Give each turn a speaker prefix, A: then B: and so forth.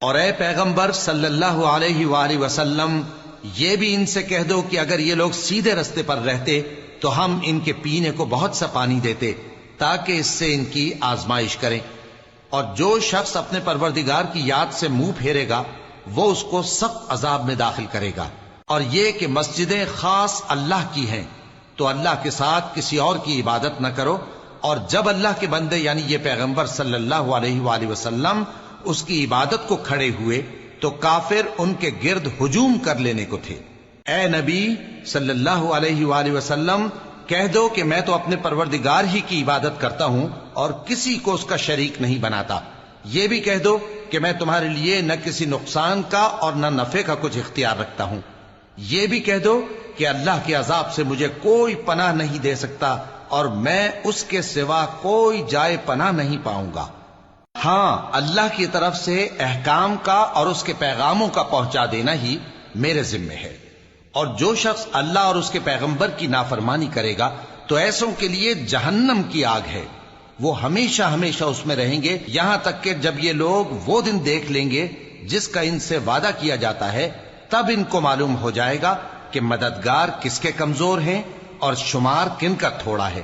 A: اور اے پیغمبر صلی اللہ علیہ وآلہ وسلم، یہ بھی ان سے کہہ دو کہ اگر یہ لوگ سیدھے رستے پر رہتے تو ہم ان کے پینے کو بہت سا پانی دیتے تاکہ اس سے ان کی آزمائش کریں، اور جو شخص اپنے پروردگار کی یاد سے منہ پھیرے گا وہ اس کو سخت عذاب میں داخل کرے گا۔ اور یہ کہ مسجدیں خاص اللہ کی ہیں، تو اللہ کے ساتھ کسی اور کی عبادت نہ کرو، اور جب اللہ کے بندے یعنی یہ پیغمبر صلی اللہ علیہ وآلہ وسلم اس کی عبادت کو کھڑے ہوئے تو کافر ان کے گرد ہجوم کر لینے کو تھے۔ اے نبی صلی اللہ علیہ وآلہ وسلم، کہہ دو کہ میں تو اپنے پروردگار ہی کی عبادت کرتا ہوں اور کسی کو اس کا شریک نہیں بناتا۔ یہ بھی کہہ دو کہ میں تمہارے لیے نہ کسی نقصان کا اور نہ نفع کا کچھ اختیار رکھتا ہوں۔ یہ بھی کہہ دو کہ اللہ کے عذاب سے مجھے کوئی پناہ نہیں دے سکتا اور میں اس کے سوا کوئی جائے پناہ نہیں پاؤں گا۔ ہاں، اللہ کی طرف سے احکام کا اور اس کے پیغاموں کا پہنچا دینا ہی میرے ذمے ہے، اور جو شخص اللہ اور اس کے پیغمبر کی نافرمانی کرے گا تو ایسوں کے لیے جہنم کی آگ ہے، وہ ہمیشہ ہمیشہ اس میں رہیں گے، یہاں تک کہ جب یہ لوگ وہ دن دیکھ لیں گے جس کا ان سے وعدہ کیا جاتا ہے، تب ان کو معلوم ہو جائے گا کہ مددگار کس کے کمزور ہیں اور شمار کن کا تھوڑا ہے۔